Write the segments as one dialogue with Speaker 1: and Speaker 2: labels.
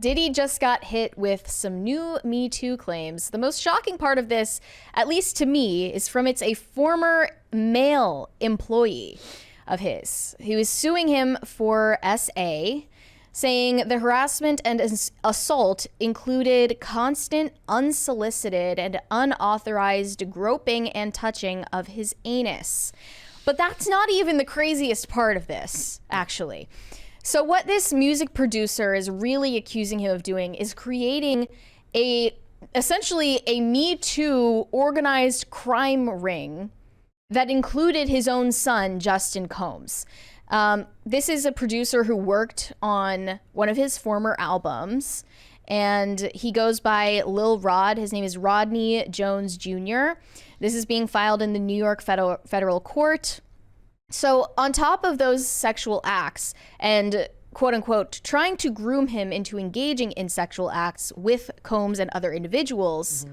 Speaker 1: Diddy just got hit with some new Me Too claims. The most shocking part of this, at least to me, is from a former male employee of his who is suing him for SA, saying the harassment and assault included constant, unsolicited, and unauthorized groping and touching of his anus. But that's not even the craziest part of this, actually. So what this music producer is really accusing him of doing is creating essentially a Me Too organized crime ring that included his own son, Justin Combs. This is a producer who worked on one of his former albums, and he goes by Lil Rod. His name is Rodney Jones Jr. This is being filed in the New York federal court. So on top of those sexual acts and quote unquote trying to groom him into engaging in sexual acts with Combs and other individuals,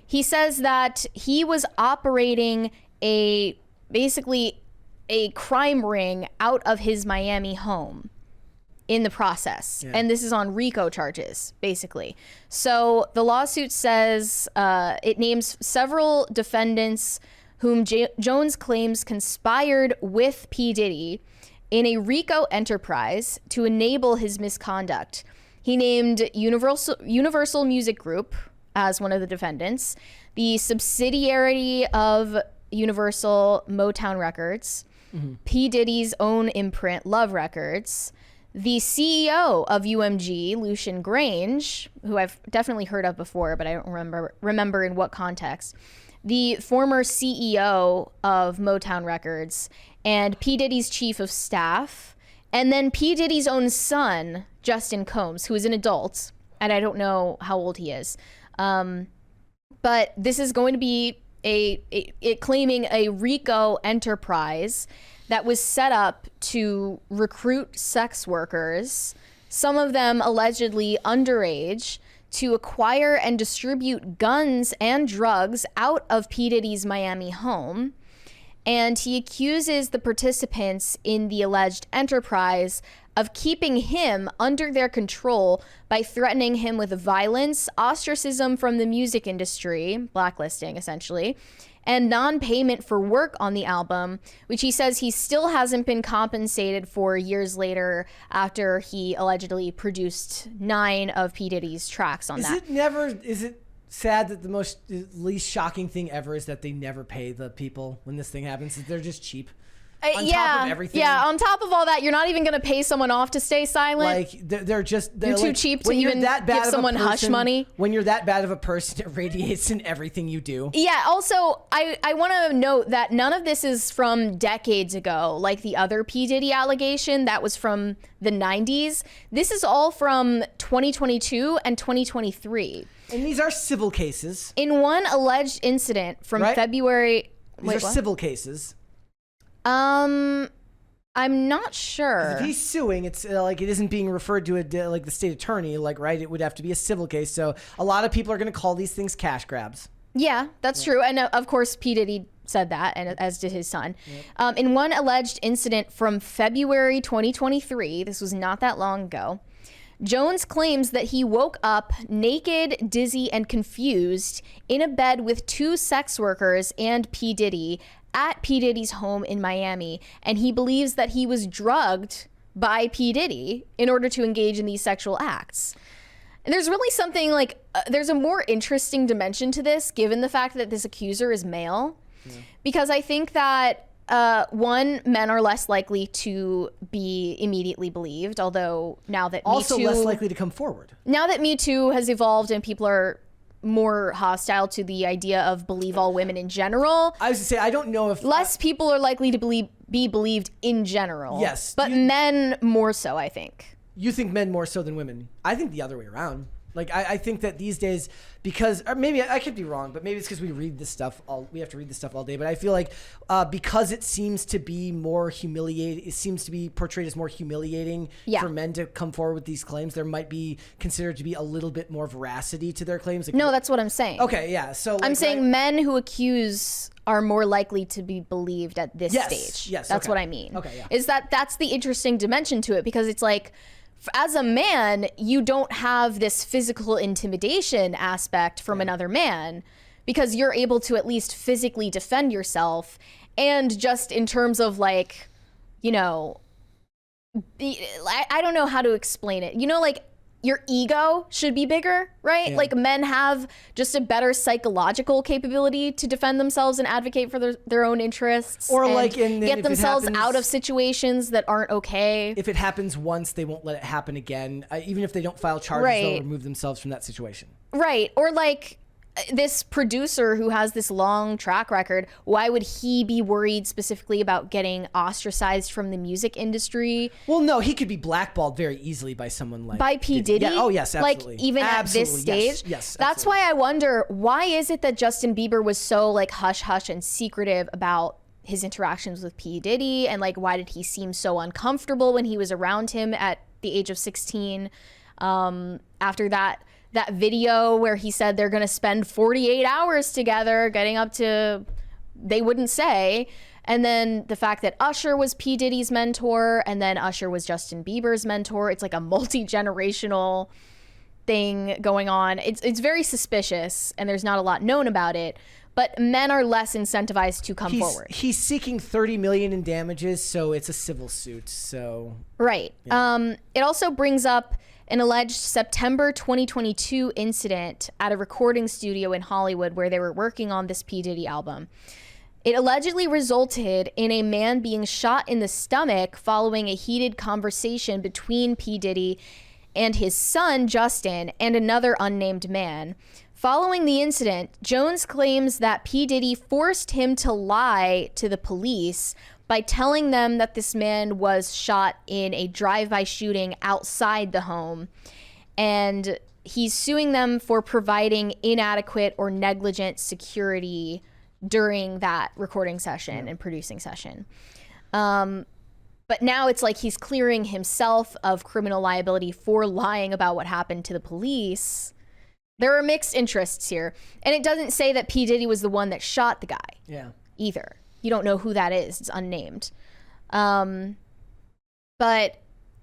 Speaker 1: he says that he was operating basically a crime ring out of his Miami home in the process. Yeah. And this is on RICO charges, basically. So the lawsuit says it names several defendants whom Jones claims conspired with P. Diddy in a RICO enterprise to enable his misconduct. He named Universal Music Group as one of the defendants, the subsidiary of Universal, Motown Records, P. Diddy's own imprint, Love Records, the CEO of UMG, Lucian Grange, who I've definitely heard of before, but I don't remember in what context, the former CEO of Motown Records, and P. Diddy's chief of staff, and then P. Diddy's own son, Justin Combs, who is an adult, and I don't know how old he is. But this is going to be it claiming a RICO enterprise that was set up to recruit sex workers, some of them allegedly underage, to acquire and distribute guns and drugs out of P. Diddy's Miami home. And he accuses the participants in the alleged enterprise of keeping him under their control by threatening him with violence, ostracism from the music industry, blacklisting essentially, and non-payment for work on the album, which he says he still hasn't been compensated for years later after he allegedly produced 9 of P. Diddy's tracks on that.
Speaker 2: Is it sad that the least shocking thing ever is that they never pay the people when this thing happens? They're just cheap. Top of everything.
Speaker 1: Yeah, on top of all that, you're not even going to pay someone off to stay silent.
Speaker 2: Like, they're
Speaker 1: too cheap to even give someone hush money.
Speaker 2: When you're that bad of a person, it radiates in everything you do.
Speaker 1: Yeah, also, I want to note that none of this is from decades ago, like the other P. Diddy allegation that was from the 90s. This is all from 2022 and 2023.
Speaker 2: And these are civil cases.
Speaker 1: In one alleged incident from February...
Speaker 2: These are civil cases.
Speaker 1: I'm not sure.
Speaker 2: If he's suing, it's like it isn't being referred to like the state attorney, like, right? It would have to be a civil case. So a lot of people are going to call these things cash grabs.
Speaker 1: Yeah, that's true. And of course, P. Diddy said that, and as did his son. Yep. In one alleged incident from February 2023, this was not that long ago, Jones claims that he woke up naked, dizzy, and confused in a bed with 2 sex workers and P. Diddy at P. Diddy's home in Miami, and he believes that he was drugged by P. Diddy in order to engage in these sexual acts. And there's really something like, there's a more interesting dimension to this, given the fact that this accuser is male, because I think that one, men are less likely to be immediately believed, although now that
Speaker 2: also
Speaker 1: Me Too,
Speaker 2: less likely to come forward.
Speaker 1: Now that Me Too has evolved and people are more hostile to the idea of believe all women in general.
Speaker 2: I was to say, I don't know if
Speaker 1: less people are likely to be believed in general.
Speaker 2: Yes,
Speaker 1: but men more so, I think.
Speaker 2: You think men more so than women? I think the other way around. Like, I think that these days, because, or maybe I could be wrong, but maybe it's because we read this stuff we have to read this stuff all day. But I feel like because it seems to be more humiliating, it seems to be portrayed as more humiliating for men to come forward with these claims. There might be considered to be a little bit more veracity to their claims. Like,
Speaker 1: no, that's what I'm saying.
Speaker 2: Okay, yeah. So like,
Speaker 1: I'm saying men who accuse are more likely to be believed at this stage.
Speaker 2: Yes,
Speaker 1: that's what I mean.
Speaker 2: Okay, yeah.
Speaker 1: Is that's the interesting dimension to it, because it's like, as a man, you don't have this physical intimidation aspect from another man because you're able to at least physically defend yourself. And just in terms of like, you know, I don't know how to explain it. You know, like your ego should be bigger, right?
Speaker 2: Yeah.
Speaker 1: Like men have just a better psychological capability to defend themselves and advocate for their own interests,
Speaker 2: or
Speaker 1: and
Speaker 2: like
Speaker 1: get themselves out of situations that aren't okay.
Speaker 2: If it happens once, they won't let it happen again. Even if they don't file charges, they'll remove themselves from that situation.
Speaker 1: Right. Or like this producer who has this long track record, why would he be worried specifically about getting ostracized from the music industry?
Speaker 2: Well, no, he could be blackballed very easily by someone like
Speaker 1: by P. Diddy.
Speaker 2: Yeah. Oh, yes, absolutely.
Speaker 1: Like even at this stage.
Speaker 2: Yes,
Speaker 1: that's why I wonder, why is it that Justin Bieber was so like hush hush and secretive about his interactions with P. Diddy, and like why did he seem so uncomfortable when he was around him at the age of 16? After that video where he said they're going to spend 48 hours together getting up to, they wouldn't say. And then the fact that Usher was P. Diddy's mentor and then Usher was Justin Bieber's mentor. It's like a multi-generational thing going on. It's very suspicious and there's not a lot known about it. But men are less incentivized to come forward.
Speaker 2: He's seeking $30 million in damages, so it's a civil suit. So
Speaker 1: right. Yeah. It also brings up an alleged September 2022 incident at a recording studio in Hollywood where they were working on this P. Diddy album. It allegedly resulted in a man being shot in the stomach following a heated conversation between P. Diddy and his son, Justin, and another unnamed man. Following the incident, Jones claims that P. Diddy forced him to lie to the police by telling them that this man was shot in a drive-by shooting outside the home. And he's suing them for providing inadequate or negligent security during that recording session and producing session. But now it's like he's clearing himself of criminal liability for lying about what happened to the police. There are mixed interests here. And it doesn't say that P. Diddy was the one that shot the guy either. You don't know who that is. It's unnamed. But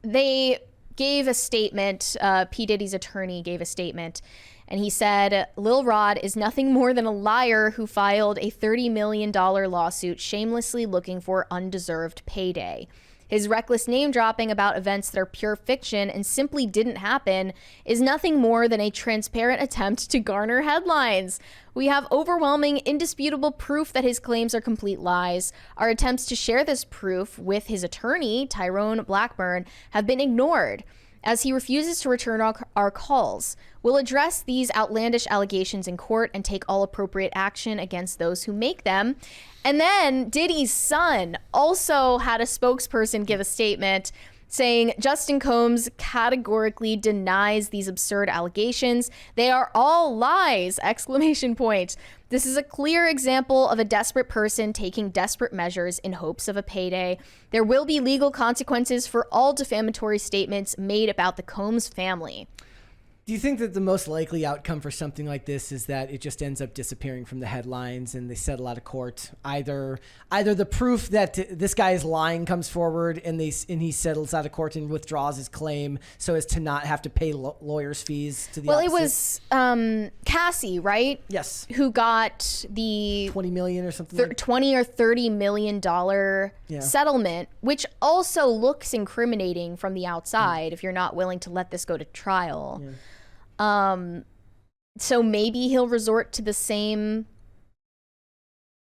Speaker 1: they gave a statement. P. Diddy's attorney gave a statement. And he said, Lil Rod is nothing more than a liar who filed a $30 million lawsuit shamelessly looking for undeserved payday. His reckless name dropping about events that are pure fiction and simply didn't happen is nothing more than a transparent attempt to garner headlines. We have overwhelming, indisputable proof that his claims are complete lies. Our attempts to share this proof with his attorney, Tyrone Blackburn, have been ignored, as he refuses to return our calls. We'll address these outlandish allegations in court and take all appropriate action against those who make them. And then Diddy's son also had a spokesperson give a statement saying Justin Combs categorically denies these absurd allegations. They are all lies! ! This is a clear example of a desperate person taking desperate measures in hopes of a payday. There will be legal consequences for all defamatory statements made about the Combs family.
Speaker 2: Do you think that the most likely outcome for something like this is that it just ends up disappearing from the headlines and they settle out of court? Either the proof that this guy is lying comes forward and he settles out of court and withdraws his claim so as to not have to pay lawyers' fees to the opposite.
Speaker 1: It was Cassie, right?
Speaker 2: Yes.
Speaker 1: Who got the
Speaker 2: $20 million or something like
Speaker 1: $20 or $30 million settlement, which also looks incriminating from the outside if you're not willing to let this go to trial. Yeah. So maybe he'll resort to the same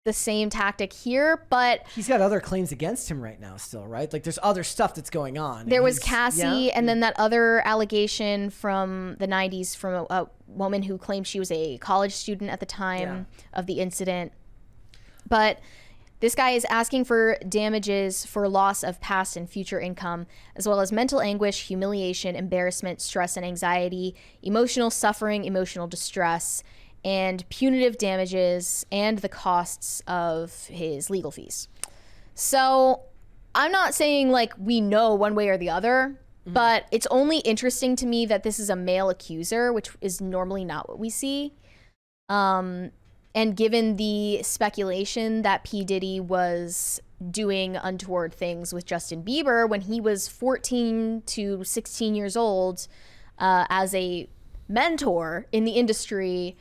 Speaker 1: tactic here, but
Speaker 2: he's got other claims against him right now still, right? Like there's other stuff that's going on.
Speaker 1: There was Cassie and then that other allegation from the 90s from a woman who claimed she was a college student at the time of the incident. But this guy is asking for damages for loss of past and future income, as well as mental anguish, humiliation, embarrassment, stress and anxiety, emotional suffering, emotional distress, and punitive damages, and the costs of his legal fees. So I'm not saying like we know one way or the other, but it's only interesting to me that this is a male accuser, which is normally not what we see. And given the speculation that P. Diddy was doing untoward things with Justin Bieber when he was 14 to 16 years old as a mentor in the industry.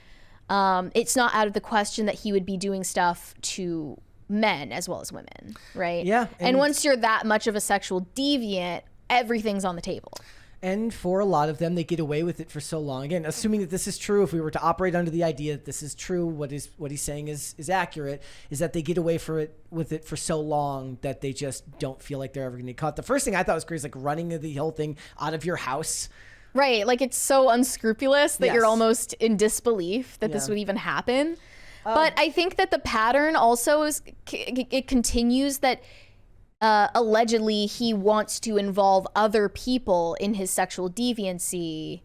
Speaker 1: It's not out of the question that he would be doing stuff to men as well as women, right?
Speaker 2: Yeah.
Speaker 1: And once you're that much of a sexual deviant, everything's on the table.
Speaker 2: And for a lot of them, they get away with it for so long. Again, assuming that this is true, if we were to operate under the idea that this is true, what he's saying is accurate, is that they get away with it for so long that they just don't feel like they're ever going to get caught. The first thing I thought was crazy is like running the whole thing out of your house.
Speaker 1: Right. Like it's so unscrupulous that
Speaker 2: Yes.
Speaker 1: you're almost in disbelief that this would even happen. But I think that the pattern also it continues that allegedly he wants to involve other people in his sexual deviancy,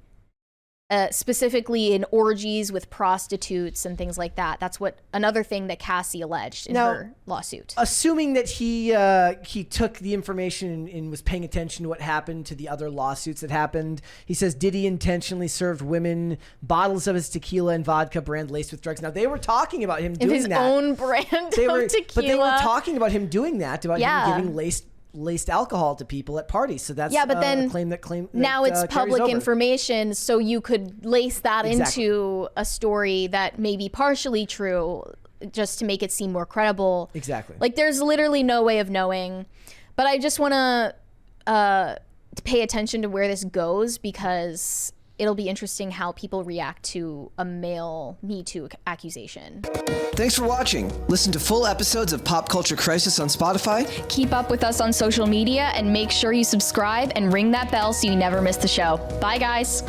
Speaker 1: specifically in orgies with prostitutes and things like that. That's another thing that Cassie alleged in her lawsuit.
Speaker 2: Assuming that he took the information and was paying attention to what happened to the other lawsuits that happened, he says Diddy intentionally served women bottles of his tequila and vodka brand laced with drugs. Now they were talking about him doing
Speaker 1: his
Speaker 2: that.
Speaker 1: own brand of tequila.
Speaker 2: But they were talking about him doing that, about him giving laced alcohol to people at parties. So that's
Speaker 1: but then
Speaker 2: a claim that
Speaker 1: now it's
Speaker 2: carries
Speaker 1: public
Speaker 2: over.
Speaker 1: information, so you could lace that
Speaker 2: Exactly.
Speaker 1: into a story that may be partially true just to make it seem more credible.
Speaker 2: Exactly.
Speaker 1: Like there's literally no way of knowing. But I just want to pay attention to where this goes, because it'll be interesting how people react to a male Me Too accusation.
Speaker 3: Thanks for watching. Listen to full episodes of Pop Culture Crisis on Spotify.
Speaker 1: Keep up with us on social media and make sure you subscribe and ring that bell so you never miss the show. Bye, guys.